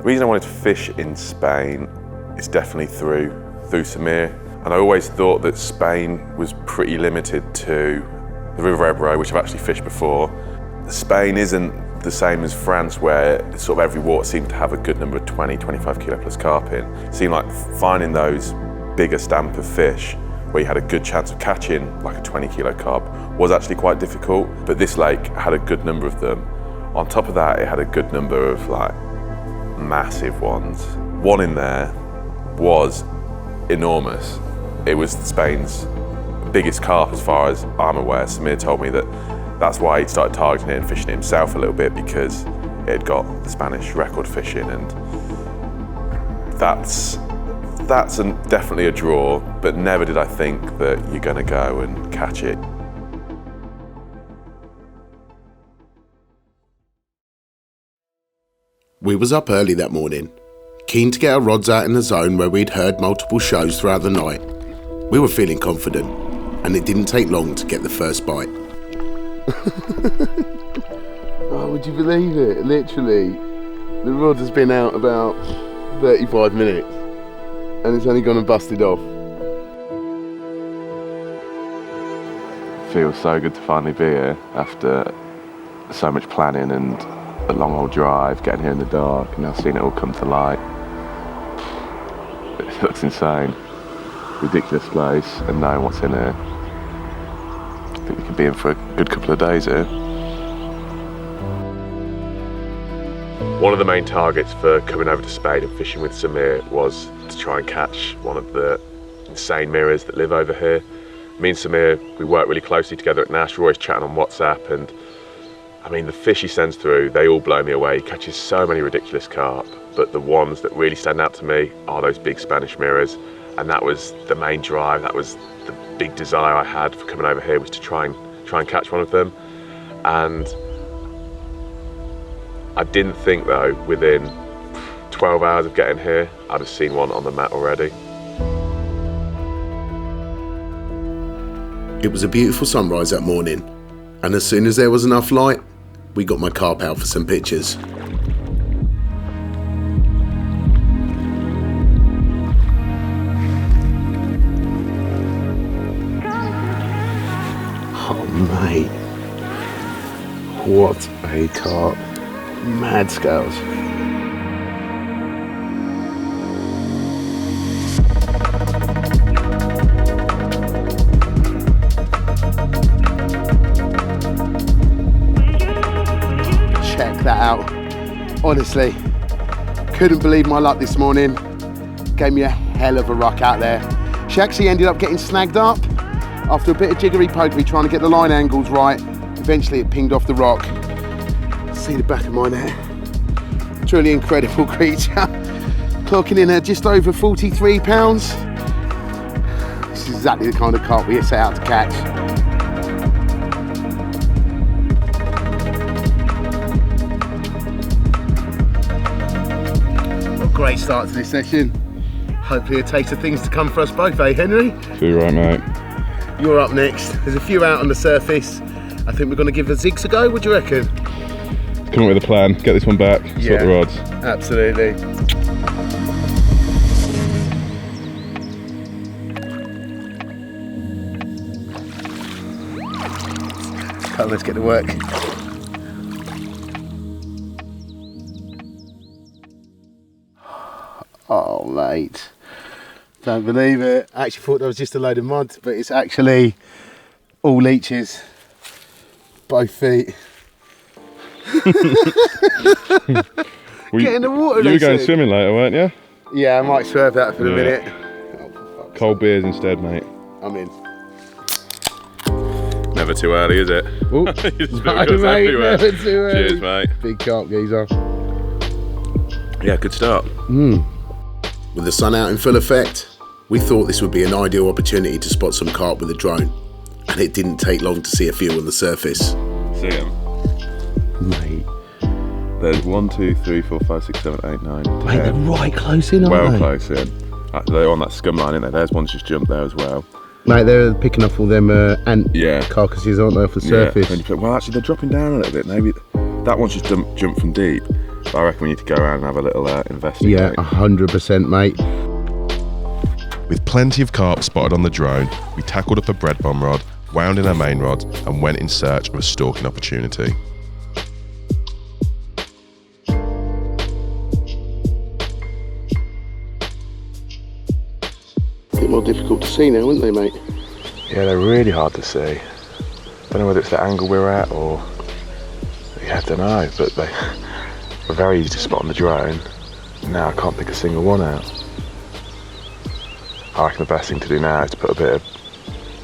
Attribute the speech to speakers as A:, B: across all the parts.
A: reason I wanted to fish in Spain is definitely through Samir. And I always thought that Spain was pretty limited to the River Ebro, which I've actually fished before. Spain isn't the same as France, where sort of every water seemed to have a good number of 20, 25 kilo plus carp in. It seemed like finding those bigger stamp of fish where you had a good chance of catching like a 20 kilo carp was actually quite difficult, but this lake had a good number of them. On top of that, it had a good number of like massive ones. One in there was enormous. It was Spain's biggest carp as far as I'm aware. Samir told me that that's why he'd started targeting it and fishing it himself a little bit, because it had got the Spanish record fishing, and that's definitely a draw, but never did I think that you're gonna go and catch it.
B: We was up early that morning, keen to get our rods out in the zone where we'd heard multiple shows throughout the night. We were feeling confident, and it didn't take long to get the first bite.
C: Oh, would you believe it? Literally, the rod has been out about 35 minutes and it's only gone and busted off.
A: Feels so good to finally be here after so much planning and a long old drive, getting here in the dark, and now seeing it all come to light. It looks insane. Ridiculous place, and knowing what's in here. I think we could be in for a good couple of days here. One of the main targets for coming over to Spain and fishing with Samir was to try and catch one of the insane mirrors that live over here. Me and Samir, we work really closely together at Nash. We're always chatting on WhatsApp, and I mean, the fish he sends through, they all blow me away. He catches so many ridiculous carp, but the ones that really stand out to me are those big Spanish mirrors, and that was the main drive. That was the big desire I had for coming over here, was to try and catch one of them. And I didn't think though, within 12 hours of getting here, I'd have seen one on the mat already.
B: It was a beautiful sunrise that morning, and as soon as there was enough light, we got my carp out for some pictures.
C: Oh mate, what a carp. Mad scales. Check that out. Honestly, couldn't believe my luck this morning. Gave me a hell of a ruck out there. She actually ended up getting snagged up after a bit of jiggery pokery trying to get the line angles right. Eventually it pinged off the rock. See the back of mine there. Truly incredible creature. Clocking in at just over 43 pounds. This is exactly the kind of carp we set out to catch. What a great start to this session. Hopefully a taste of things to come for us both, eh Henry?
A: Too right, mate.
C: You're up next. There's a few out on the surface. I think we're going to give the zigs a go. What do you reckon?
A: Come up with a plan, get this one back, sort the rods.
C: Absolutely. Come, let's get to work. Oh mate, don't believe it. I actually thought that was just a load of mud, but it's actually all leeches, both feet.
A: Get
C: in the water.
A: You were going swimming later, weren't you?
C: Yeah, I might swerve that for the minute.
A: Oh, cold beers instead, mate.
C: I'm in.
A: Never too early, is it?
C: Oh, no, mate, never too early.
A: Cheers, mate.
C: Big carp geezer.
A: Yeah, good start.
B: With the sun out in full effect, we thought this would be an ideal opportunity to spot some carp with a drone, and it didn't take long to see a few on the surface.
A: See them?
C: Mate.
A: There's 1, 2, 3, 4, 5, 6, 7, 8, 9, 10.
C: Mate, they're right close in, aren't they?
A: Well close in. They're on that scum line, aren't they? There's one's just jumped there as well.
C: Mate, they're picking up all them ant carcasses, aren't they, off the surface?
A: Well, actually, they're dropping down a little bit. Maybe that one's just jumped from deep. I reckon we need to go around and have a little investigate.
C: Yeah, 100%, mate.
D: With plenty of carp spotted on the drone, we tackled up a bread bomb rod, wound in our main rod, and went in search of a stalking opportunity.
C: A bit more difficult to see now, aren't they, mate?
A: Yeah, they're really hard to see. Don't know whether it's the angle we're at or... Yeah, I don't know, but they were very easy to spot on the drone. Now I can't pick a single one out. I reckon the best thing to do now is to put a bit of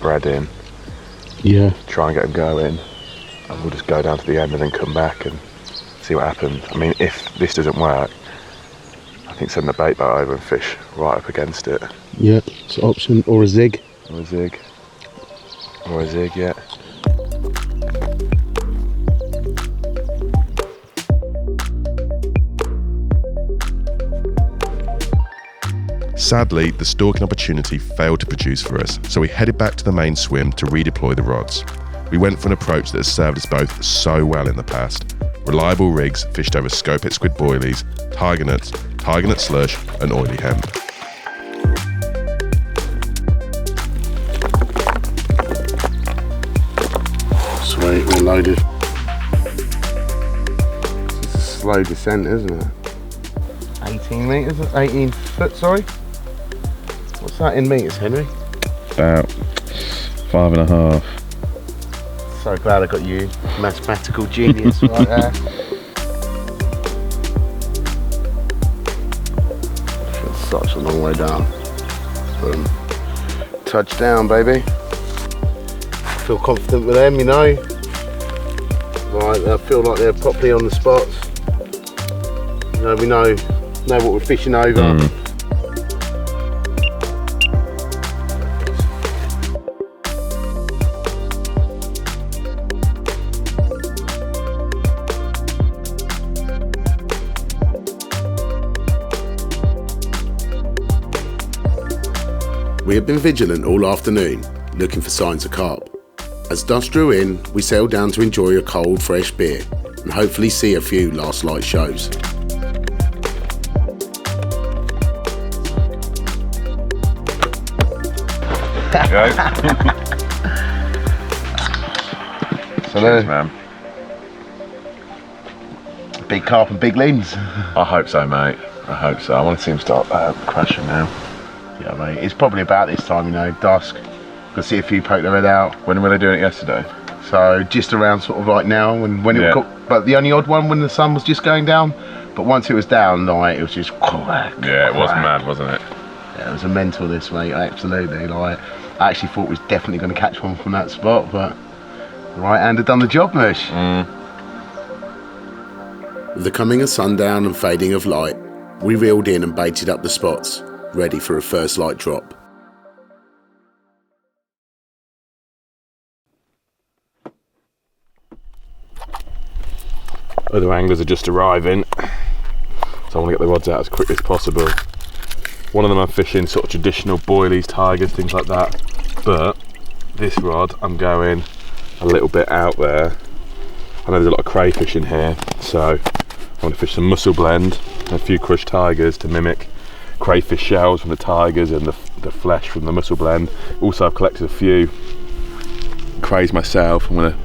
A: bread in.
C: Yeah.
A: Try and get them going. And we'll just go down to the end and then come back and see what happens. I mean, if this doesn't work, I think send the bait boat over and fish right up against it.
C: Yeah, it's an option. Or a zig.
A: Or a zig. Or a zig, yeah.
D: Sadly, the stalking opportunity failed to produce for us, so we headed back to the main swim to redeploy the rods. We went for an approach that has served us both so well in the past. Reliable rigs fished over scopehead squid boilies, tiger nut slush and oily hemp.
C: Sweet, we're loaded. It's a slow descent, isn't it? 18 metres, 18 foot, sorry. What's that in metres, Henry?
A: About 5.5.
C: So glad I got you, mathematical genius, right there. Feels such a long way down. Boom. Touchdown, baby. Feel confident with them, you know. Right, I feel like they're properly on the spots. You know, we know what we're fishing over.
B: We had been vigilant all afternoon, looking for signs of carp. As dusk drew in, we sailed down to enjoy a cold, fresh beer and hopefully see a few last light shows.
A: Cheers, man.
C: Big carp and big limbs.
A: I hope so, mate. I hope so. I want to see him start crashing now.
C: Yeah, mate. It's probably about this time, you know, dusk. Got to see a few poke their head out.
A: When were they doing it yesterday?
C: So just around sort of like now, when
A: Yeah.
C: it got, but the only odd one when the sun was just going down. But once it was down, like, it was just quack.
A: Yeah, it was
C: quack.
A: mad, wasn't it?
C: Yeah, it was a mental this, mate. Absolutely. Like, I actually thought we was definitely going to catch one from that spot, but the right hand had done the job, Mush.
B: With the coming of sundown and fading of light, we reeled in and baited up the spots, ready for a first light drop.
A: Other anglers are just arriving, so I want to get the rods out as quickly as possible. One of them I'm fishing sort of traditional boilies, tigers, things like that, but this rod I'm going a little bit out there. I know there's a lot of crayfish in here, so I want to fish some mussel blend and a few crushed tigers to mimic crayfish shells from the tigers and the flesh from the mussel blend. Also, I've collected a few crays myself. I'm going to,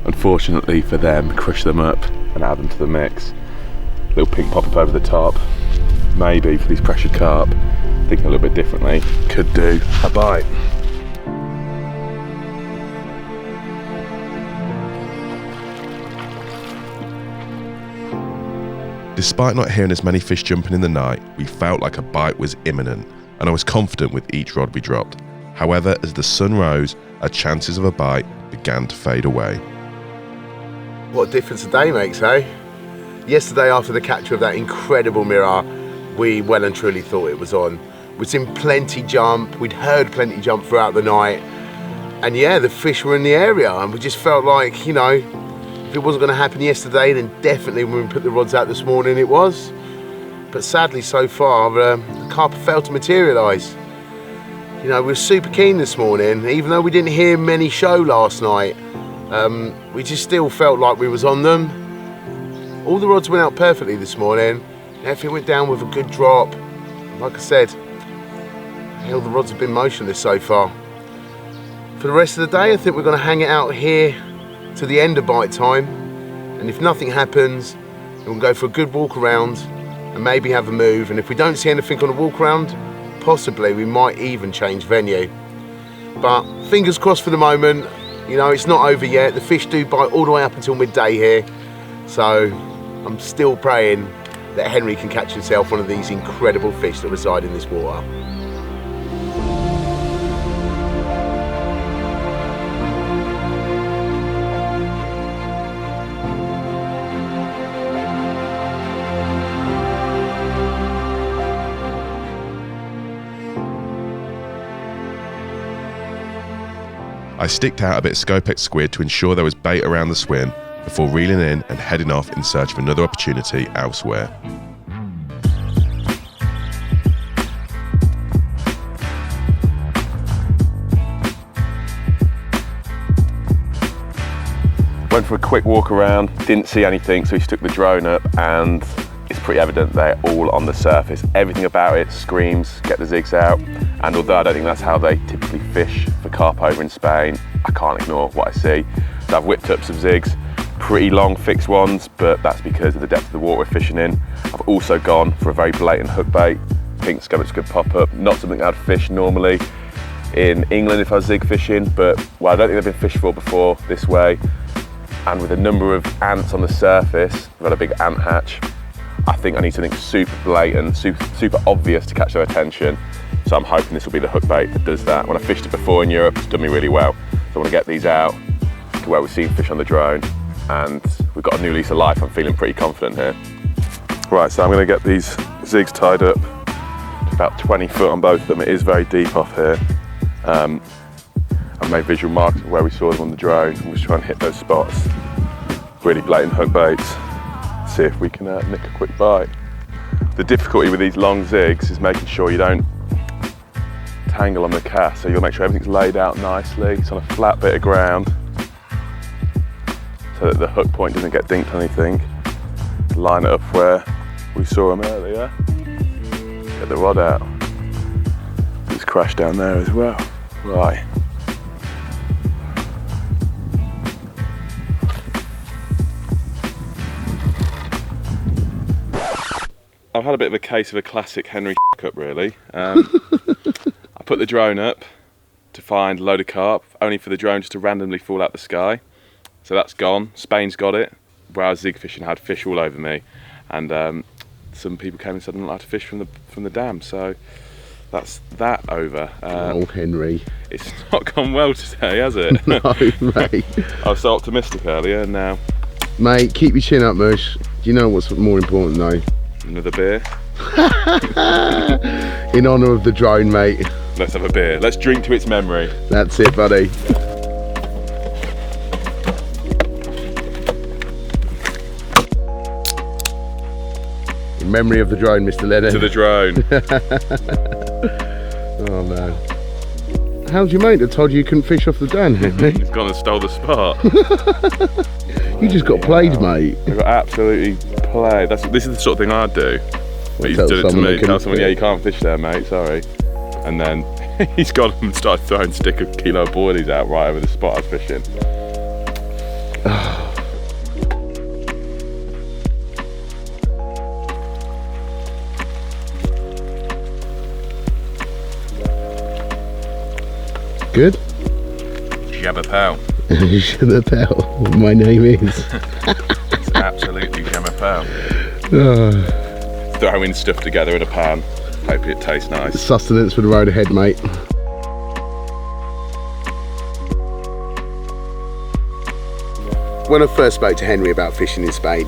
A: unfortunately for them, crush them up and add them to the mix. Little pink pop-up over the top. Maybe for these pressured carp, thinking a little bit differently, could do a bite.
D: Despite not hearing as many fish jumping in the night, we felt like a bite was imminent, and I was confident with each rod we dropped. However, as the sun rose, our chances of a bite began to fade away.
C: What a difference a day makes, eh? Yesterday, after the capture of that incredible mirror, we well and truly thought it was on. We'd seen plenty jump, we'd heard plenty jump throughout the night, and yeah, the fish were in the area, and we just felt like, you know, if it wasn't going to happen yesterday, then definitely when we put the rods out this morning, it was. But sadly, so far, the carp failed to materialise. You know, we were super keen this morning, even though we didn't hear many show last night. We just still felt like we was on them. all the rods went out perfectly this morning. Everything went down with a good drop. Like I said, hell, the rods have been motionless so far. For the rest of the day, I think we're going to hang it out here to the end of bite time. And if nothing happens, we'll go for a good walk around and maybe have a move. And if we don't see anything on the walk around, possibly we might even change venue. But fingers crossed for the moment. You know, it's not over yet. The fish do bite all the way up until midday here. So I'm still praying that Henry can catch himself one of these incredible fish that reside in this water.
D: I sticked out a bit of Scopex squid to ensure there was bait around the swim before reeling in and heading off in search of another opportunity elsewhere.
A: Went for a quick walk around, didn't see anything, so we stuck the drone up, and it's pretty evident they're all on the surface. Everything about it screams, get the zigs out. And although I don't think that's how they typically fish for carp over in Spain, I can't ignore what I see. So I've whipped up some zigs, pretty long fixed ones, but that's because of the depth of the water we're fishing in. I've also gone for a very blatant hook bait. Pink scummets could pop up, not something I'd fish normally in England if I was zig fishing, but well, I don't think they've been fished for before this way. And with a number of ants on the surface, we've got a big ant hatch. I think I need something super blatant, super obvious to catch their attention. So I'm hoping this will be the hook bait that does that. When I fished it before in Europe, it's done me really well. So I want to get these out to where we've seen fish on the drone, and we've got a new lease of life. I'm feeling pretty confident here. Right, so I'm going to get these zigs tied up to about 20 foot on both of them. It is very deep off here. I've made visual marks of where we saw them on the drone. I'm just trying to hit those spots. Really blatant hook baits. See if we can nick a quick bite. The difficulty with these long zigs is making sure you don't tangle on the cast, so you'll make sure everything's laid out nicely. It's on a flat bit of ground so that the hook point doesn't get dinked on anything. Line it up where we saw them earlier. Get the rod out. It's crashed down there as well. Right. I've had a bit of a case of a classic Henry up really. I put the drone up to find a load of carp, only for the drone just to randomly fall out the sky. So that's gone. Spain's got it. Where I was zig fishing, I had fish all over me, and some people came and said I'm not allowed to fish from the dam. So that's that over.
C: Oh, Henry.
A: It's not gone well today, has it?
C: No, mate. I
A: was so optimistic earlier, and now.
C: Mate, keep your chin up, Mush. Do you know what's more important though?
A: Another beer.
C: In honour of the drone, mate.
A: Let's have a beer. Let's drink to its memory.
C: That's it, buddy. In memory of the drone, Mr. Lennon.
A: To the drone.
C: Oh no. How's your mate that told you couldn't fish off the dam, Henry?
A: He's gone and stole the spot.
C: You just got played, mate.
A: I got absolutely played. This is the sort of thing I'd do. But he's done it to me. Tell someone, yeah, you can't fish there, mate, sorry. And then he's gone and started throwing stick of kilo boilies out right over the spot I was fishing.
C: Good?
A: Jamapel.
C: Jamapel, my name is.
A: It's absolutely Jamapel.
C: Oh.
A: Throwing stuff together in a pan. Hope it tastes nice.
C: Sustenance for the road ahead, mate. When I first spoke to Henry about fishing in Spain,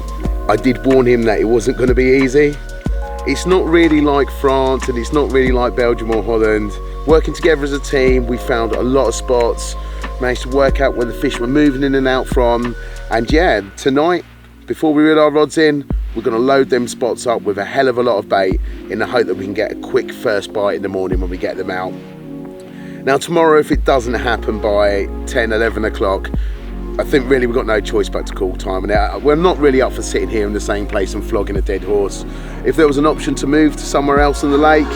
C: I did warn him that it wasn't going to be easy. It's not really like France, and it's not really like Belgium or Holland. Working together as a team, we found a lot of spots, managed to work out where the fish were moving in and out from, and yeah, tonight, before we reel our rods in, we're going to load them spots up with a hell of a lot of bait in the hope that we can get a quick first bite in the morning when we get them out. Now tomorrow, if it doesn't happen by 10, 11 o'clock, I think really we've got no choice but to call time. And we're not really up for sitting here in the same place and flogging a dead horse. If there was an option to move to somewhere else in the lake,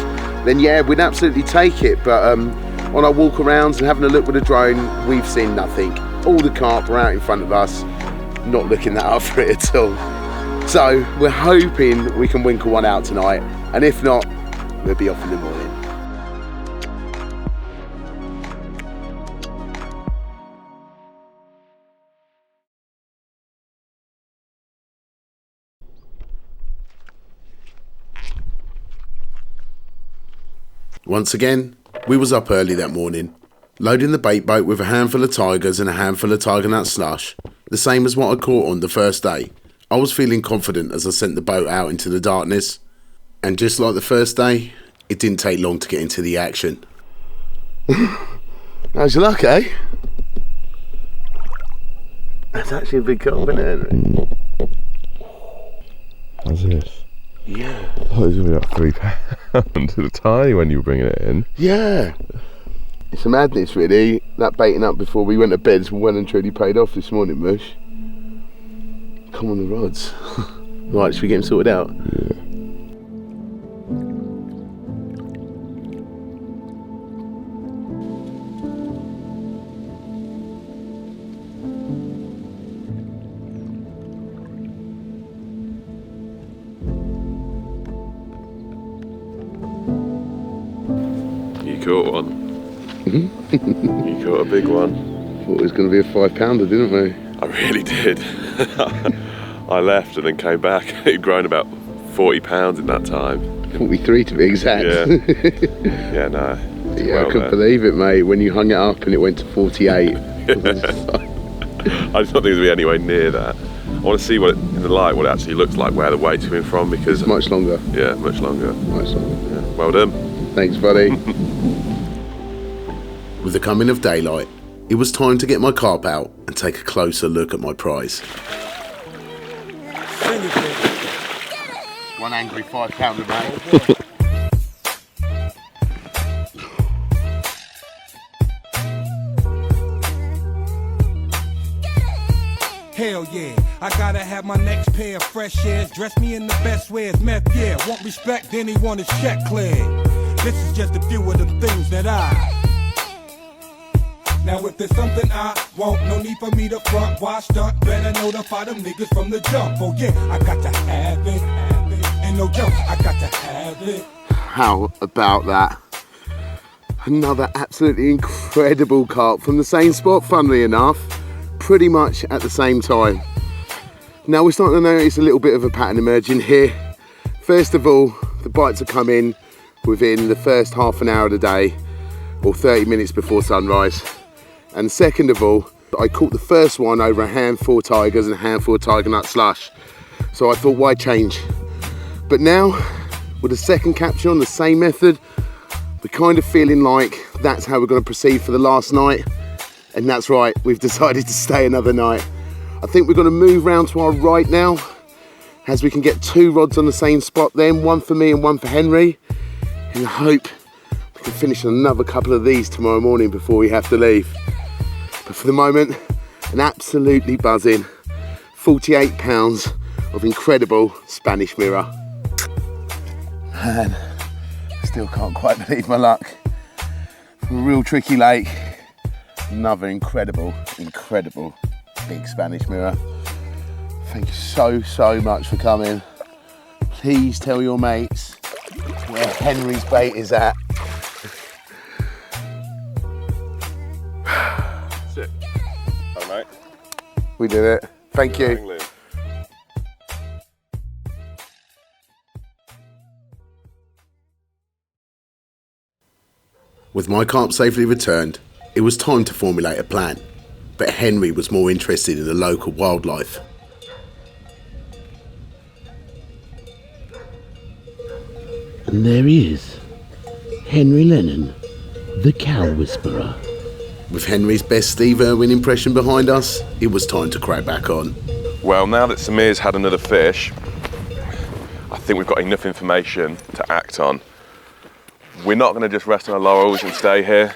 C: then yeah, we'd absolutely take it. But on our walk arounds and having a look with a drone, we've seen nothing. All the carp are out in front of us, not looking that up for it at all. So we're hoping we can winkle one out tonight, and if not, we'll be off in the morning.
B: Once again, we was up early that morning, loading the bait boat with a handful of tigers and a handful of tiger nut slush, the same as what I caught on the first day. I was feeling confident as I sent the boat out into the darkness, and just like the first day, it didn't take long to get into the action.
C: How's your luck, eh? That's actually a big carp, isn't it, Henry?
A: How's this?
C: Yeah.
A: Oh, it's only like 3 pounds. It's tiny when you were bringing it in.
C: Yeah. It's a madness, really. That baiting up before we went to bed has well and truly paid off this morning, Mush. Come on the rods. Right, should we get him sorted out?
A: Yeah. You caught one. You caught a big one.
C: Thought it was going to be a 5-pounder, didn't we?
A: I really did. I left and then came back. It'd grown about 40 pounds in that time.
C: 43 to be exact.
A: Yeah. Yeah, no.
C: Yeah, I couldn't believe it, mate, when you hung it up and it went to 48.
A: I just don't think it'd be anywhere near that. I want to see what in the light what it actually looks like, where the weight's coming from, because
C: It's much longer.
A: yeah, much longer.
C: Much longer.
A: Yeah. Well done.
C: Thanks, buddy.
B: With the coming of daylight, it was time to get my carp out and take a closer look at my prize.
C: One angry 5-pounder, mate.
E: Hell yeah, I gotta have my next pair of fresh airs. Dress me in the best ways, meth, yeah. Want respect, then he want his check cleared. This is just a few of the things that Now if there's something I want, no need for me to front, why stunt? Better notify them niggas from the jump. Oh yeah, I got to have it. Ain't no joke, I got to have it.
C: How about that? Another absolutely incredible carp from the same spot, funnily enough, pretty much at the same time. Now we're starting to notice a little bit of a pattern emerging here. First of all, the bites are coming within the first half an hour of the day, or 30 minutes before sunrise. And second of all, I caught the first one over a handful of tigers and a handful of tiger nut slush. So I thought, why change? But now, with a second capture on the same method, we're kind of feeling like that's how we're going to proceed for the last night. And that's right, we've decided to stay another night. I think we're going to move round to our right now, as we can get 2 rods on the same spot then, one for me and one for Henry. In the hope we can finish another couple of these tomorrow morning before we have to leave. But for the moment, an absolutely buzzing 48 pounds of incredible Spanish mirror. Man, I still can't quite believe my luck. From a real tricky lake, another incredible big Spanish mirror. Thank you so much for coming. Please tell your mates where Henry's bait is at.
A: That's it. Hello, mate.
C: We did it. Thank you.
B: With my carp safely returned, it was time to formulate a plan. But Henry was more interested in the local wildlife.
F: And there he is, Henry Lennon, the cow whisperer.
B: With Henry's best Steve Irwin impression behind us, it was time to crack back on.
A: Well, now that Samir's had another fish, I think we've got enough information to act on. We're not going to just rest on our laurels and stay here.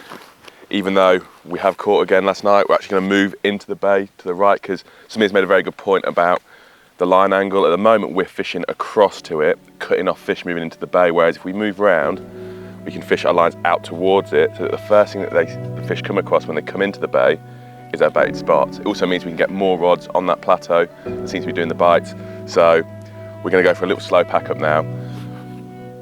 A: even though we have caught again last night, we're actually going to move into the bay to the right, because Samir's made a very good point about the line angle. At the moment, we're fishing across to it, cutting off fish moving into the bay, whereas if we move round, we can fish our lines out towards it, so that the first thing that the fish come across when they come into the bay is our baited spots. It also means we can get more rods on that plateau that seems to be doing the bites. So we're going to go for a little slow pack up now.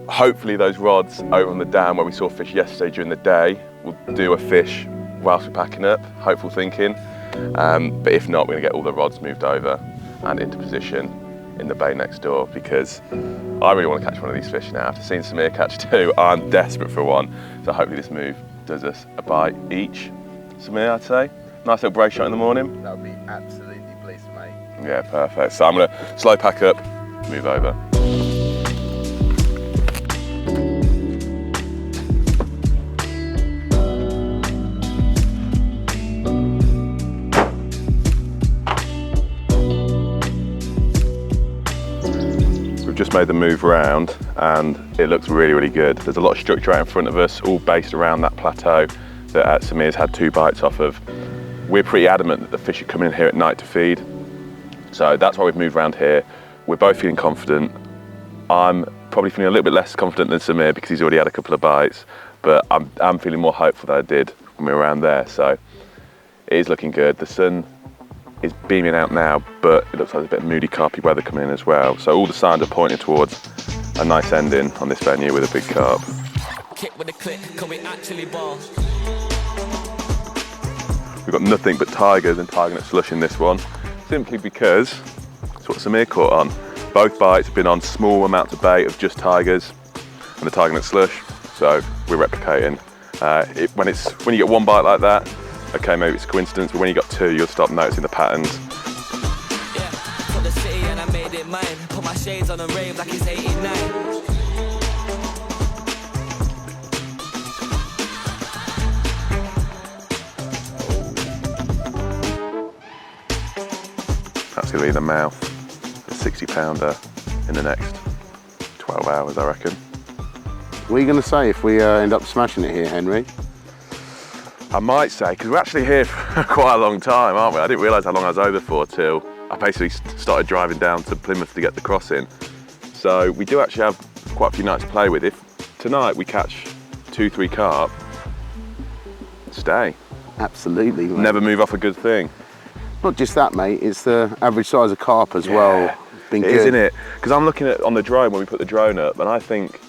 A: Hopefully those rods over on the dam where we saw fish yesterday during the day will do a fish whilst we're packing up, hopeful thinking. But if not, we're going to get all the rods moved over and into position in the bay next door, because I really want to catch one of these fish now. After seeing Samir catch two, I'm desperate for one. So hopefully this move does us a bite each. Samir, I'd say. Nice little brace shot in the morning.
C: That would be absolutely bliss, mate.
A: Yeah, perfect. So I'm going to slow pack up, move over. Just made the move round and it looks really, really good. There's a lot of structure out in front of us, all based around that plateau that Samir's had 2 bites off of. We're pretty adamant that the fish are coming in here at night to feed, so that's why we've moved around here. We're both feeling confident. I'm probably feeling a little bit less confident than Samir because he's already had a couple of bites, but I'm feeling more hopeful than I did when we were around there, so it is looking good. The sun is beaming out now, but it looks like there's a bit of moody carpy weather coming in as well. So all the signs are pointing towards a nice ending on this venue with a big carp.
G: Kick with a click, can we actually ball?
A: We've got nothing but tigers and tiger nut slush in this one, simply because it's what Samir caught on. Both bites have been on small amounts of bait of just tigers and the tiger nut slush, so we're replicating. When you get one bite like that, okay, maybe it's a coincidence, but when you got 2, you'll start noticing the patterns.
G: Yeah, from the city and I made it mine. Put my shades on and rave like it's 89.
A: That's going to be the mouth, a 60-pounder in the next 12 hours, I reckon.
C: What are you going to say if we end up smashing it here, Henry?
A: I might say, because we're actually here for quite a long time, aren't we? I didn't realise how long I was over for till I basically started driving down to Plymouth to get the crossing. So we do actually have quite a few nights to play with. If tonight we catch 2-3 carp, stay.
C: Absolutely, mate.
A: Never move off a good thing.
C: Not just that, mate, it's the average size of carp as well. Been good.
A: Isn't it? Because I'm looking at on the drone when we put the drone up, and I think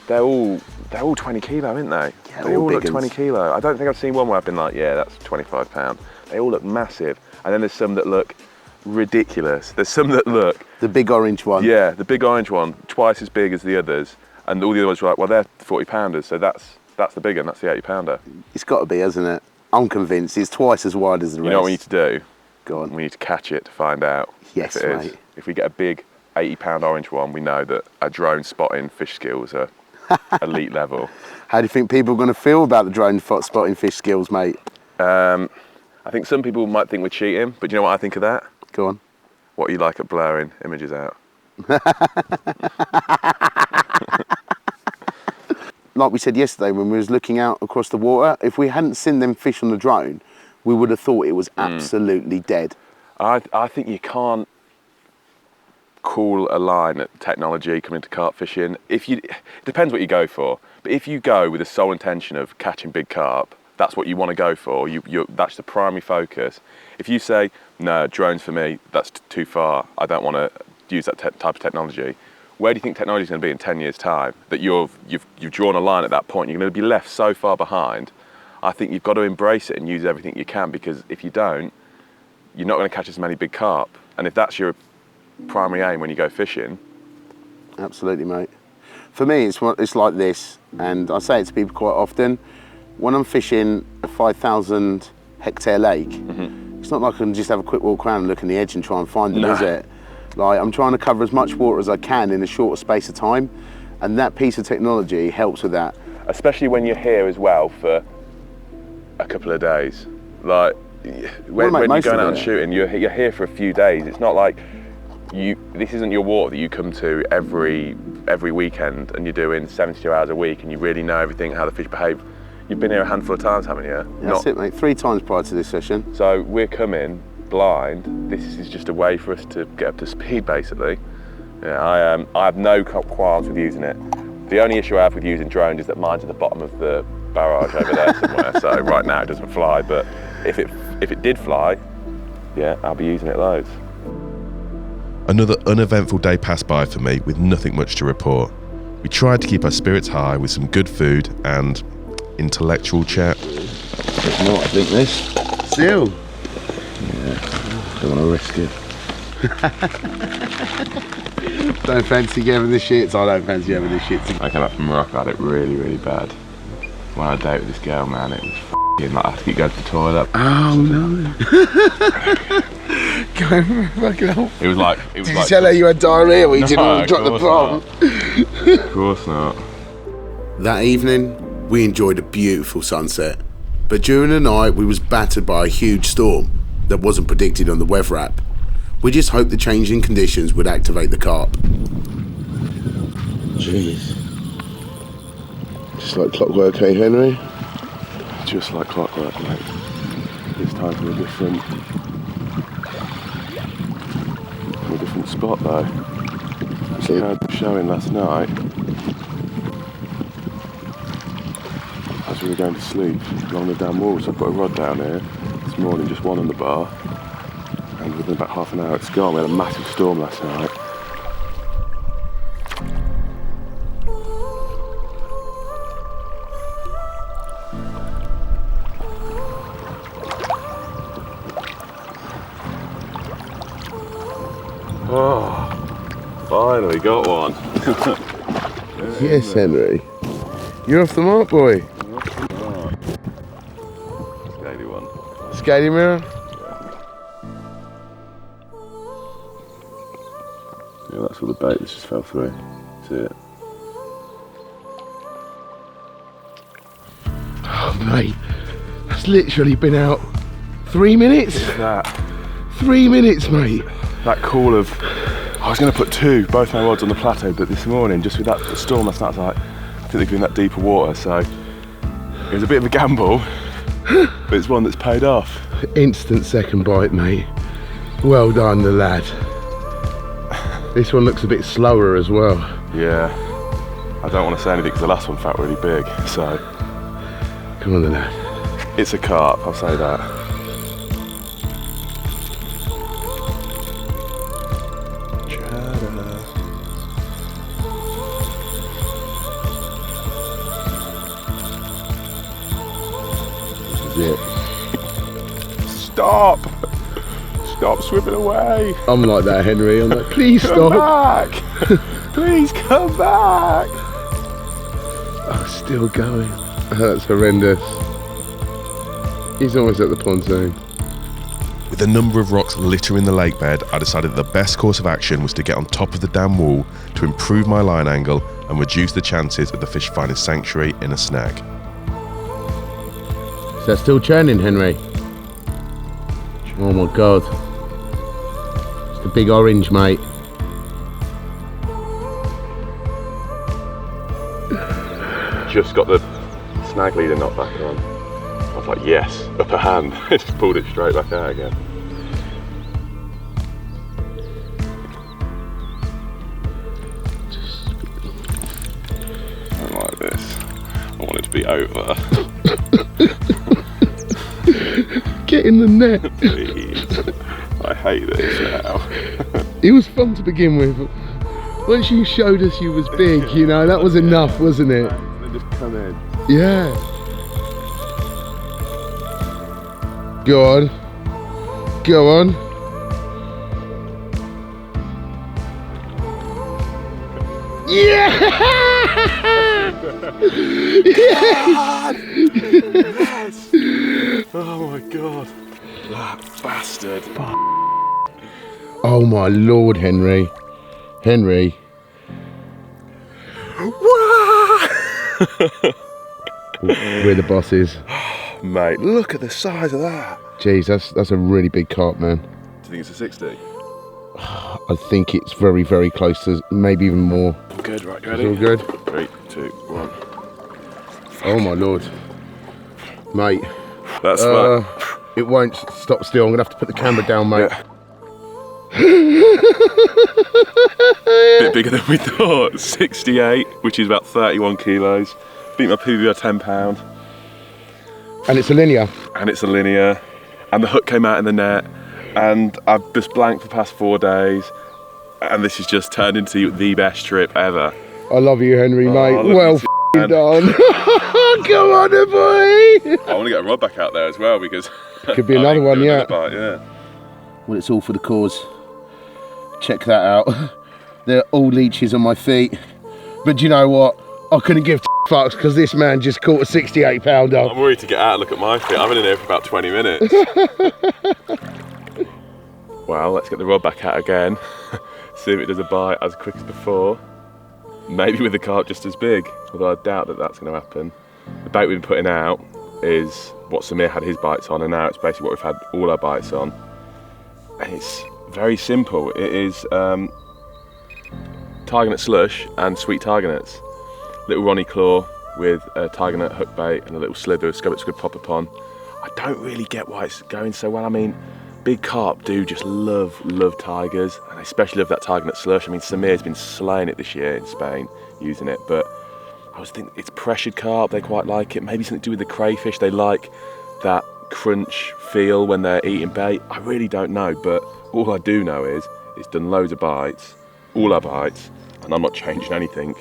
A: they're all 20 kilo, aren't they?
C: Yeah,
A: they all look
C: big
A: 20 kilo. I don't think I've seen one where I've been like, yeah, that's 25 pound. They all look massive. And then there's some that look ridiculous. There's some that look...
C: The big orange one.
A: Yeah, the big orange one, twice as big as the others. And all the other ones were like, well, they're 40 pounders, so that's the big one, that's the 80 pounder.
C: It's got to be, hasn't it? I'm convinced it's twice as wide as the rest.
A: You know what we need to do?
C: Go on.
A: We need to catch it to find out
C: Yes,
A: if it is.
C: mate.
A: If we get a big 80-pound orange one, we know that our drone spotting fish skills are elite level.
C: How do you think people are going to feel about the drone spotting fish skills, mate?
A: I think some people might think we're cheating, but do you know what I think of that?
C: Go on.
A: What you like at blurring images out.
C: Like we said yesterday when we was looking out across the water, if we hadn't seen them fish on the drone, we would have thought it was absolutely dead.
A: I think you can't call a line at technology coming to carp fishing. It depends what you go for, but if you go with the sole intention of catching big carp, that's what you want to go for. That's the primary focus. If you say, no, drones for me, that's too far, I don't want to use that type of technology, where do you think technology is going to be in 10 years' time? That you've drawn a line at that point, you're going to be left so far behind. I think you've got to embrace it and use everything you can, because if you don't, you're not going to catch as many big carp. And if that's your primary aim when you go fishing.
C: Absolutely, mate. For me, it's like this, and I say it to people quite often. When I'm fishing a 5,000 hectare lake, it's not like I can just have a quick walk around and look on the edge and try and find them, is it? Like, I'm trying to cover as much water as I can in a shorter space of time, and that piece of technology helps with that.
A: Especially when you're here as well for a couple of days. Like, when you're going out and shooting, you're here for a few days. It's not like this isn't your water that you come to every weekend and you're doing 72 hours a week and you really know everything, how the fish behave. You've been here a handful of times, haven't you?
C: That's it, mate. 3 times prior to this session.
A: So we're coming blind. This is just a way for us to get up to speed, basically. Yeah, I have no qualms with using it. The only issue I have with using drones is that mine's at the bottom of the barrage over there somewhere. So right now it doesn't fly, but if it did fly, yeah, I'll be using it loads.
D: Another uneventful day passed by for me with nothing much to report. We tried to keep our spirits high with some good food and intellectual chat.
C: No, I think this. Still. Yeah, don't want to risk it. Don't fancy having the shits. I don't fancy having the shits.
A: I came back from Morocco, I had it really, really bad. When I dated this girl, man, it was f***ing like I had to keep going to the toilet.
C: Oh no. Going fucking hell.
A: It was like...
C: Did you tell her you had diarrhea when you didn't want to drop the bomb?
A: Of course not.
B: That evening, we enjoyed a beautiful sunset. But during the night, we was battered by a huge storm that wasn't predicted on the weather app. We just hoped the changing conditions would activate the Carp.
C: Jeez. Just like clockwork, hey Henry?
A: Just like clockwork, mate. It's time for a different spot though. So I had the showing last night. As we were going to sleep along the damn wall, so I put a rod down here this morning, just one on the bar, and within about half an hour it's gone. We had a massive storm last night. Oh, finally got one.
C: Yes, Henry. You're off the mark, boy.
A: Scaly one.
C: Scaly mirror?
A: Yeah, that's all the bait that just fell through. See it?
C: Oh, mate. That's literally been out 3 minutes.
A: That
C: 3 minutes, mate.
A: call of, I was going to put 2, both my rods on the plateau, but this morning, just with that storm last night, I was like, I think they're going that deeper water, so it was a bit of a gamble, but it's one that's paid off.
C: Instant second bite, mate. Well done, the lad. This one looks a bit slower as well.
A: Yeah, I don't want to say anything because the last one felt really big, so.
C: Come on, the lad.
A: It's a carp, I'll say that.
C: This is it.
A: Stop! Stop swimming away!
C: I'm like that, Henry. I'm like, please
A: Come
C: stop.
A: back! Please come back!
C: Oh, still going. That's horrendous. He's almost at the pontoon.
D: With a number of rocks littering the lake bed, I decided that the best course of action was to get on top of the dam wall to improve my line angle and reduce the chances of the fish finding sanctuary in a snag.
C: Is that still churning, Henry? Oh my God. It's the big orange, mate.
A: Just got the snag leader knocked back on. I was like, yes, upper hand. It just pulled it straight back out again. I like this. I want it to be over.
C: Get in the net.
A: Please. I hate this now.
C: It was fun to begin with. Once you showed us you was big, you know, that was enough, wasn't it?
A: They just come in.
C: Yeah. Go on. Go on. Yeah!
A: Yes! Oh my God. That bastard.
C: Oh my Lord, Henry. Henry. We're the bosses.
A: Mate, look at the size of that.
C: Jeez, that's a really big carp, man.
A: Do you think it's a 60?
C: I think it's very, very close to maybe even more.
A: Good, right, you
C: It's
A: ready?
C: all good.
A: 3, 2, 1.
C: Oh my Lord. Mate,
A: That's fun.
C: it won't stop still. I'm gonna have to put the camera down, mate.
A: Yeah. Bit bigger than we thought. 68, which is about 31 kilos. Beat my PB by 10 pound.
C: And it's a linear.
A: And it's a linear. And the hook came out in the net. And I've just blanked for the past 4 days. And this has just turned into the best trip ever.
C: I love you, Henry, mate.
A: I love
C: Well
A: you too,
C: done. Come on, boy.
A: I want to get a rod back out there as well because
C: Could be another one, yeah.
A: Bite, yeah.
C: Well, it's all for the cause. Check that out. They're all leeches on my feet. But do you know what? I couldn't give fucks because this man just caught a 68 pounder.
A: I'm worried to get out and look at my feet. I've been in here for about 20 minutes. Well, let's get the rod back out again. See if it does a bite as quick as before. Maybe with the carp just as big, although I doubt that that's going to happen. The bait we've been putting out is what Samir had his bites on, and now it's basically what we've had all our bites on. And it's very simple. It is tiger nut slush and sweet tiger nuts. Little Ronnie claw with a tiger nut hook bait and a little slither of scubbit squid pop upon. I don't really get why it's going so well. I mean, big carp do just love tigers, and I especially love that tiger nut slush. I mean, Samir's been slaying it this year in Spain using it, but I was thinking it's pressured carp, they quite like it. Maybe something to do with the crayfish, they like that crunch feel when they're eating bait. I really don't know, but all I do know is it's done loads of bites, all our bites, and I'm not changing anything.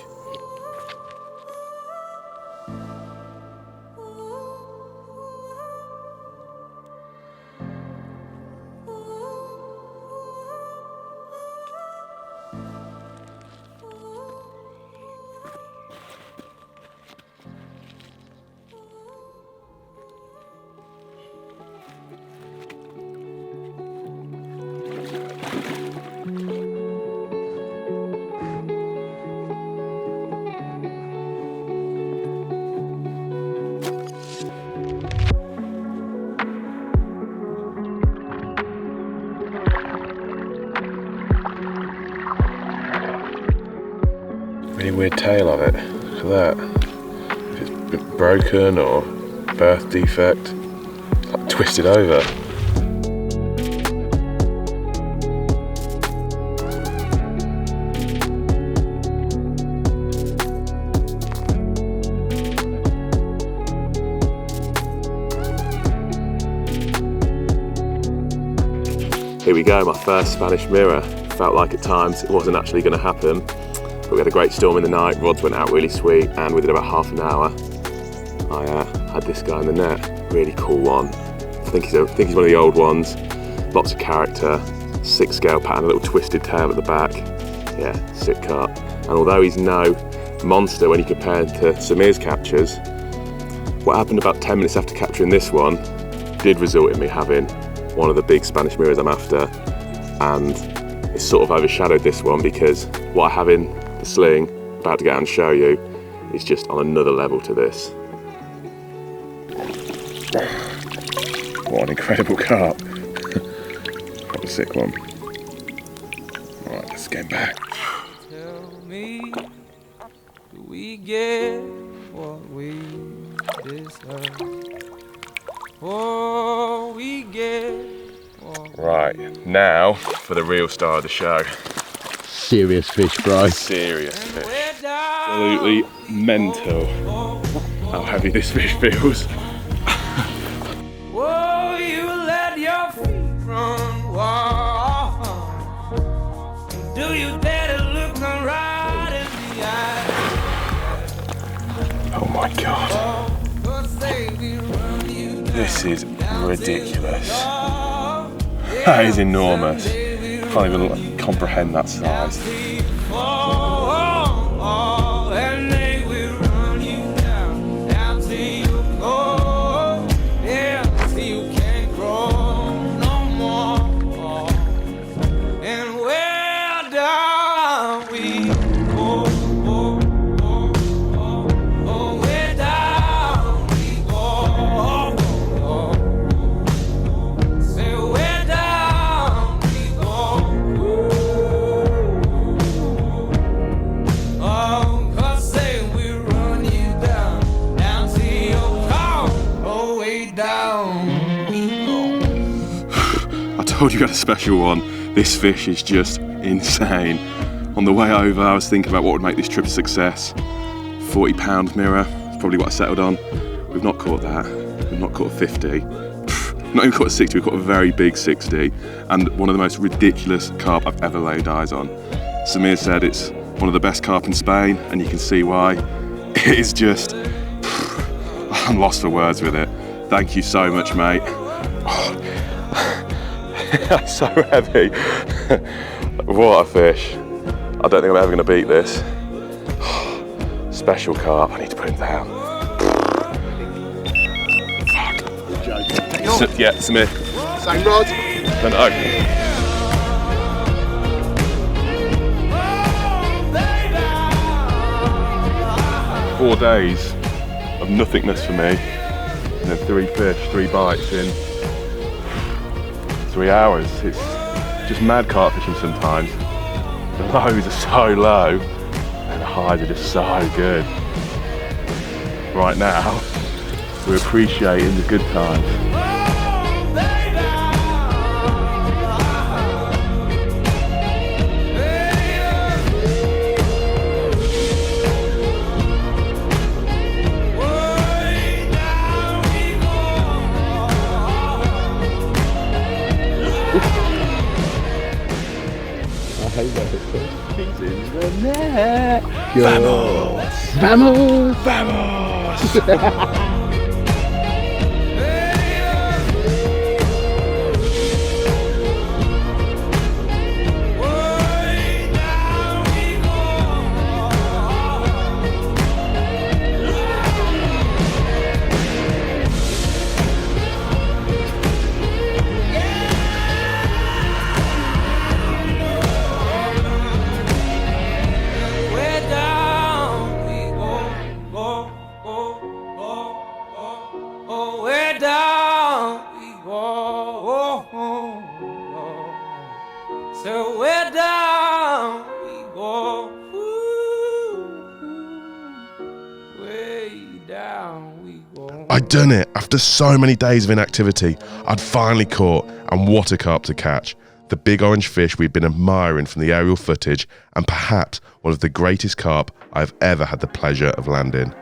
A: Really weird tail of it. Look at that. If it's a bit broken or birth defect, it's like twisted over. Here we go, my first Spanish mirror. Felt like at times it wasn't actually going to happen. But we had a great storm in the night, rods went out really sweet, and within about half an hour, I had this guy in the net. Really cool one. I think he's one of the old ones. Lots of character, 6 scale pattern, a little twisted tail at the back. Yeah, sick carp. And although he's no monster when you compare him to Samir's captures, what happened about 10 minutes after capturing this one did result in me having one of the big Spanish mirrors I'm after, and it's sort of overshadowed this one because what I have in the sling, about to get out and show you, is just on another level to this. What an incredible carp. Proper sick one. Alright, let's get back.
H: Tell me, do we get what we deserve? Oh, we get what
A: Right, now for the real star of the show.
F: Serious fish, bro.
A: Serious fish. Absolutely mental how heavy this fish feels.
H: Whoa, you let your feet run wild. Do you dare to look them right in the eye?
A: Oh my god. This is ridiculous. That is enormous. I can't even comprehend that size.
D: told you we had a special one. This fish is just insane. On the way over, I was thinking about what would make this trip a success. £40 mirror, is probably what I settled on. We've not caught that. We've not caught a 50. Not even caught a 60, we've caught a very big 60. And one of the most ridiculous carp I've ever laid eyes on. Samir said it's one of the best carp in Spain, and you can see why. It is just, I'm lost for words with it. Thank you so much, mate. That's so heavy. What a fish. I don't think I'm ever going to beat this. Special carp, I need to put him down. Fuck. Yeah, Samir.
C: Same rod.
D: No. 4 days of nothingness for me. And then 3 fish, 3 bites in 3 hours. It's just mad carp fishing sometimes. The lows are so low and the highs are just so good. Right now, we're appreciating the good times. He's in the net. Vamos!
C: Vamos!
D: Vamos!
H: So we're down we go, way down we go.
D: I'd done it. After so many days of inactivity, I'd finally caught, and what a carp to catch. The big orange fish we'd been admiring from the aerial footage, and perhaps one of the greatest carp I've ever had the pleasure of landing.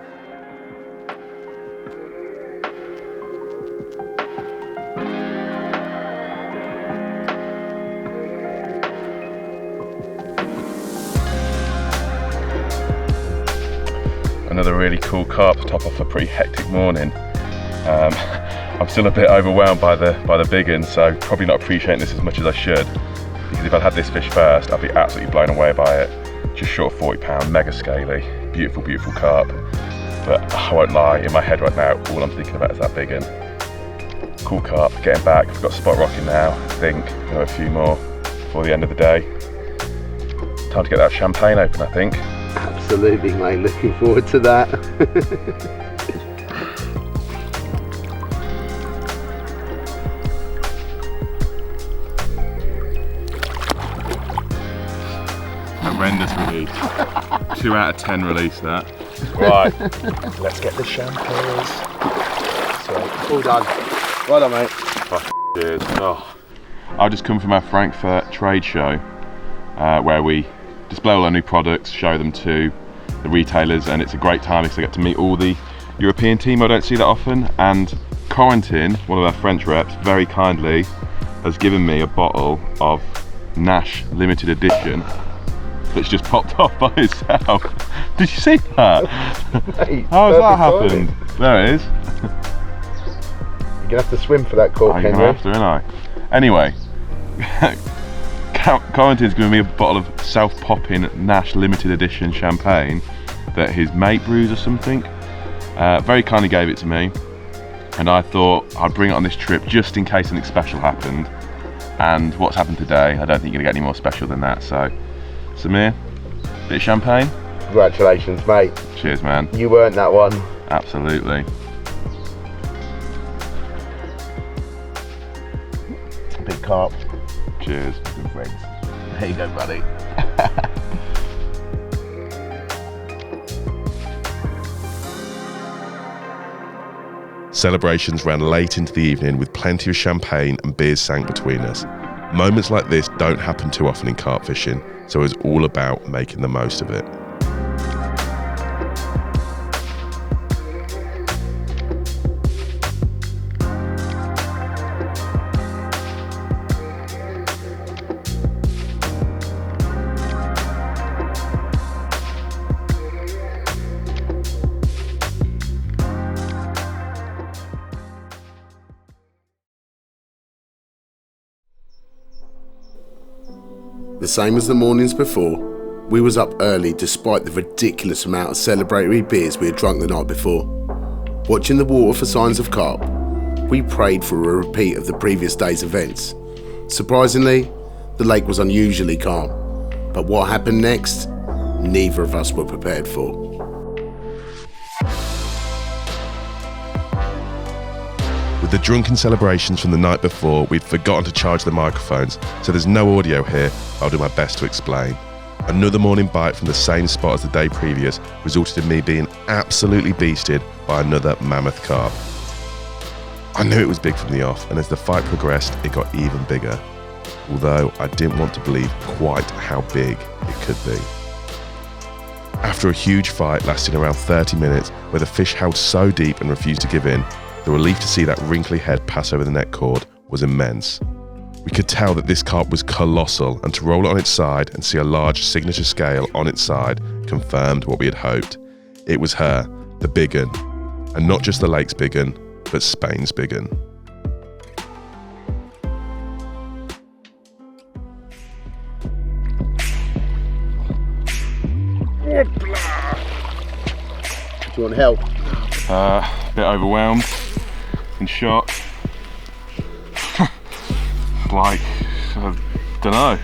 D: Another really cool carp to top off a pretty hectic morning. I'm still a bit overwhelmed by the big one, so probably not appreciating this as much as I should, because if I'd had this fish first, I'd be absolutely blown away by it. Just short of £40, mega scaly, beautiful, beautiful carp. But I won't lie, in my head right now, all I'm thinking about is that big one. Cool carp, getting back, we've got spot rocking now, I think, a few more before the end of the day. Time to get that champagne open, I think.
C: Absolutely, mate. Looking forward to that.
D: Horrendous release. 2 out of 10 release that. Right, let's get the champagnes.
C: So, all done. Well done, mate.
D: Oh, cheers. Oh. I've just come from our Frankfurt trade show, where we display all our new products, show them to the retailers, and it's a great time because I get to meet all the European team I don't see that often. And Corentin, one of our French reps, very kindly has given me a bottle of Nash limited edition that's just popped off by itself. Did you see that?
C: Mate,
D: how has that happened? There it is.
C: You're gonna have to swim for that cork, Henry.
D: I'm gonna have to, aren't I? Anyway, Corentin's given me a bottle of self-popping Nash limited edition champagne that his mate brews or something. Very kindly gave it to me, and I thought I'd bring it on this trip just in case something special happened. And what's happened today, I don't think you're gonna get any more special than that. So, Samir, bit of champagne?
C: Congratulations, mate.
D: Cheers, man.
C: You earned that one.
D: Absolutely.
C: Big carp.
D: Cheers.
C: Good friends. There you go, buddy.
D: Celebrations ran late into the evening with plenty of champagne and beers sank between us. Moments like this don't happen too often in carp fishing, so it was all about making the most of it.
B: The same as the mornings before, we was up early despite the ridiculous amount of celebratory beers we had drunk the night before. Watching the water for signs of carp, we prayed for a repeat of the previous day's events. Surprisingly, the lake was unusually calm, but what happened next, neither of us were prepared for.
D: With the drunken celebrations from the night before, we'd forgotten to charge the microphones, so there's no audio here, but I'll do my best to explain. Another morning bite from the same spot as the day previous resulted in me being absolutely beasted by another mammoth carp. I knew it was big from the off, and as the fight progressed, it got even bigger. Although I didn't want to believe quite how big it could be. After a huge fight lasting around 30 minutes, where the fish held so deep and refused to give in, the relief to see that wrinkly head pass over the net cord was immense. We could tell that this carp was colossal, and to roll it on its side and see a large signature scale on its side confirmed what we had hoped. It was her, the big un, and not just the lake's big un, but Spain's big un.
C: Do you want help?
A: A bit overwhelmed, in shock. Like, I don't know,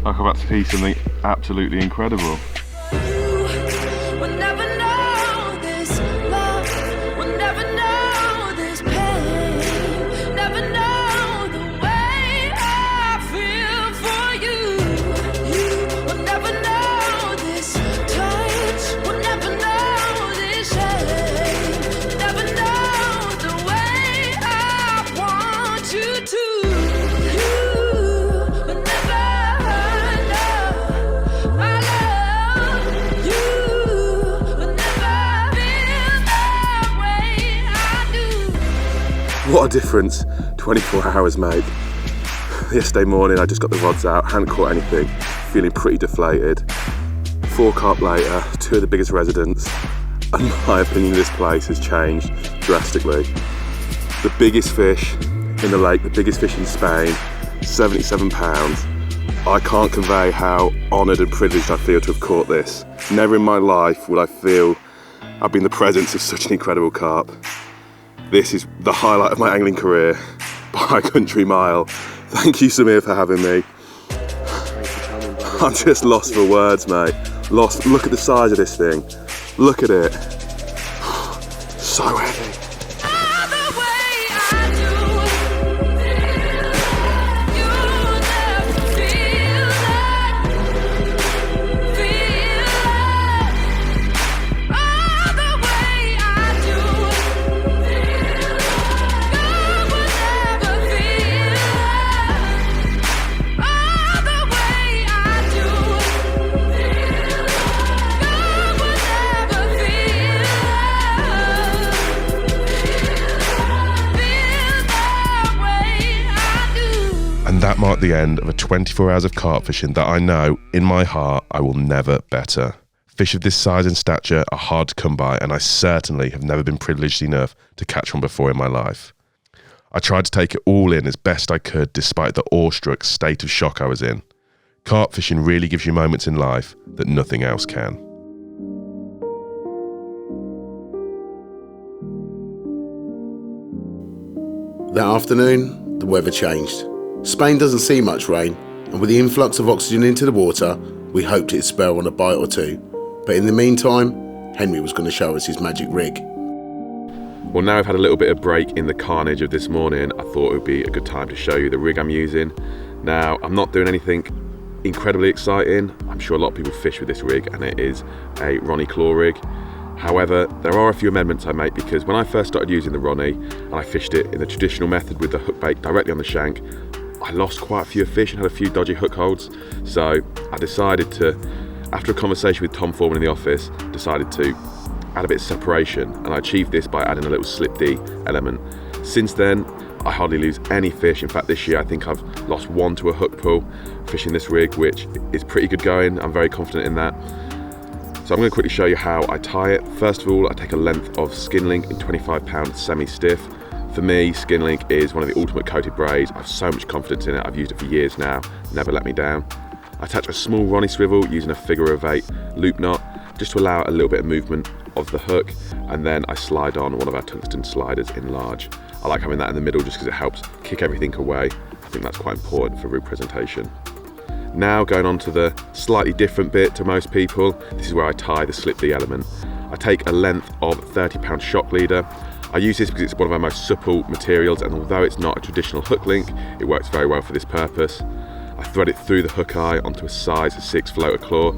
A: like I'm about to see something absolutely incredible. What a difference 24 hours make. Yesterday morning I just got the rods out, hadn't caught anything, feeling pretty deflated. 4 carp later, 2 of the biggest residents, and my opinion of this place has changed drastically. The biggest fish in the lake, the biggest fish in Spain, 77 pounds. I can't convey how honoured and privileged I feel to have caught this. Never in my life would I feel I've been in the presence of such an incredible carp. This is the highlight of my angling career by a country mile. Thank you, Samir, for having me. I'm just lost for words, mate. Lost. Look at the size of this thing. Look at it. So heavy.
D: And that marked the end of a 24 hours of carp fishing that I know, in my heart, I will never better. Fish of this size and stature are hard to come by, and I certainly have never been privileged enough to catch one before in my life. I tried to take it all in as best I could despite the awestruck state of shock I was in. Carp fishing really gives you moments in life that nothing else can.
B: That afternoon, the weather changed. Spain doesn't see much rain, and with the influx of oxygen into the water, we hoped it'd spur on a bite or two. But in the meantime, Henry was going to show us his magic rig.
A: Well, now I've had a little bit of break in the carnage of this morning, I thought it would be a good time to show you the rig I'm using. Now, I'm not doing anything incredibly exciting. I'm sure a lot of people fish with this rig, and it is a Ronnie claw rig. However, there are a few amendments I make, because when I first started using the Ronnie and I fished it in the traditional method with the hook bait directly on the shank, I lost quite a few fish and had a few dodgy hook holds. So I decided to, after a conversation with Tom Foreman in the office, decided to add a bit of separation, and I achieved this by adding a little slip D element. Since then, I hardly lose any fish. In fact, this year I think I've lost one to a hook pull fishing this rig, which is pretty good going. I'm very confident in that. So I'm going to quickly show you how I tie it. First of all, I take a length of skin link in 25-pound semi-stiff. For me, skin link is one of the ultimate coated braids. I have so much confidence in it. I've used it for years now, never let me down. I attach a small Ronnie swivel using a figure-of-8 loop knot, just to allow a little bit of movement of the hook, and then I slide on one of our tungsten sliders in large. I like having that in the middle just because it helps kick everything away. I think that's quite important for rig presentation. Now going on to the slightly different bit to most people, this is where I tie the slip D element. I take a length of 30-pound shock leader. I use this because it's one of our most supple materials, and although it's not a traditional hook link, it works very well for this purpose. I thread it through the hook eye onto a size 6 floater claw.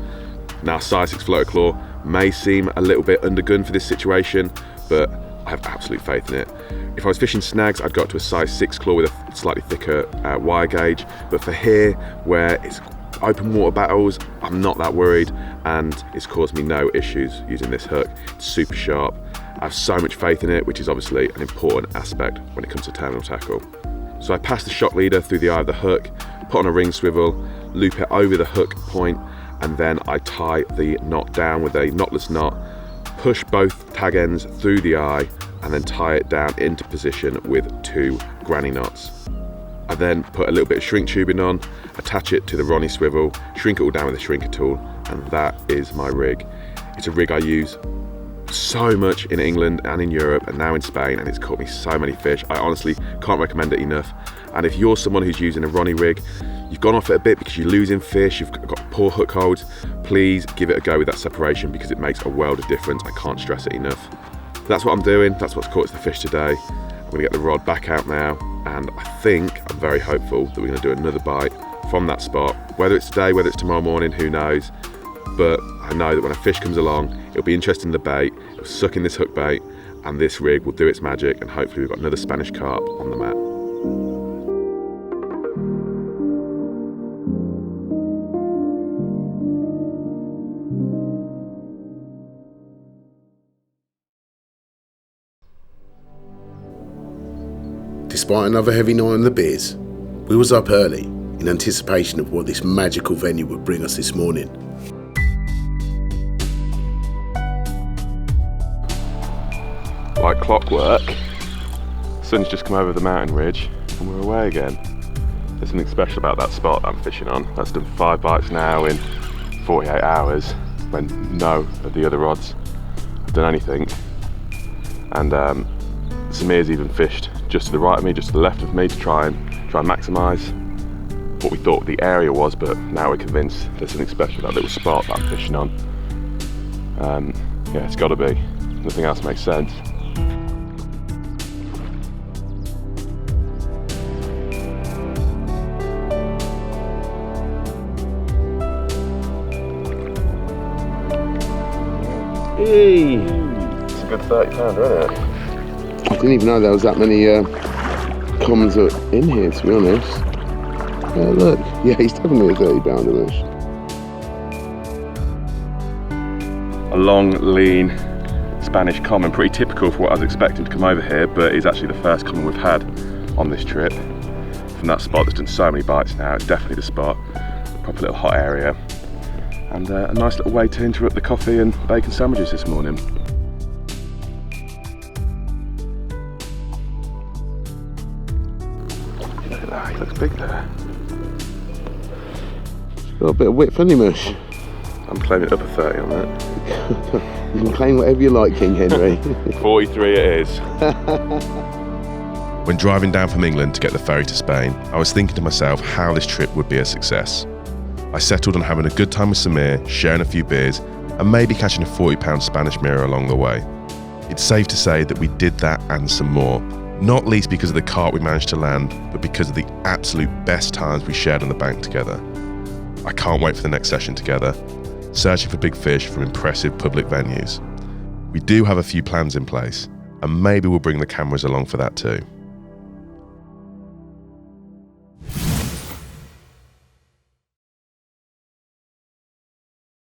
A: Now, size 6 floater claw may seem a little bit undergunned for this situation, but I have absolute faith in it. If I was fishing snags, I'd go up to a size 6 claw with a slightly thicker wire gauge, but for here, where it's open water battles, I'm not that worried, and it's caused me no issues using this hook. It's super sharp. I have so much faith in it, which is obviously an important aspect when it comes to terminal tackle. So I pass the shock leader through the eye of the hook, put on a ring swivel, loop it over the hook point, and then I tie the knot down with a knotless knot, push both tag ends through the eye, and then tie it down into position with 2 granny knots. I then put a little bit of shrink tubing on, attach it to the Ronnie swivel, shrink it all down with a shrinker tool, and that is my rig. It's a rig I use so much in England and in Europe and now in Spain, and it's caught me so many fish. I honestly can't recommend it enough. And if you're someone who's using a Ronnie rig, you've gone off it a bit because you're losing fish, you've got poor hook holds, please give it a go with that separation because it makes a world of difference. I can't stress it enough. That's what I'm doing, that's what's caught us the fish today. I'm gonna get the rod back out now, and I think, I'm very hopeful that we're gonna do another bite from that spot. Whether it's today, whether it's tomorrow morning, who knows? But I know that when a fish comes along, it'll be interested in the bait, it'll suck in this hook bait, and this rig will do its magic, and hopefully we've got another Spanish carp on the mat.
B: Despite another heavy night on the beers, we was up early in anticipation of what this magical venue would bring us this morning.
A: Like clockwork, sun's just come over the mountain ridge and we're away again. There's something special about that spot I'm fishing on. That's done 5 bites now in 48 hours when no of the other rods have done anything. And Samir's even fished just to the right of me, just to the left of me to try and maximise what we thought the area was, but now we're convinced there's something special about that little spot that I'm fishing on. Yeah, it's got to be. Nothing else makes sense.
C: Hey.
A: It's a good 30-pounder, isn't it?
C: I didn't even know there was that many commons in here, to be honest. Look, yeah, he's definitely a 30-pounder, Nash.
A: A long, lean Spanish common, pretty typical for what I was expecting to come over here, but is actually the first common we've had on this trip. From that spot that's done so many bites now, it's definitely the spot. Proper little hot area. And a nice little way to interrupt the coffee and bacon sandwiches this morning. Look at that, he looks big there.
C: Got a bit of width, hasn't he, Mush?
A: I'm claiming up a 30 on that.
C: You can claim whatever you like, King Henry.
A: 43 it is.
D: When driving down from England to get the ferry to Spain, I was thinking to myself how this trip would be a success. I settled on having a good time with Samir, sharing a few beers, and maybe catching a 40-pound Spanish mirror along the way. It's safe to say that we did that and some more, not least because of the carp we managed to land, but because of the absolute best times we shared on the bank together. I can't wait for the next session together, searching for big fish from impressive public venues. We do have a few plans in place, and maybe we'll bring the cameras along for that too.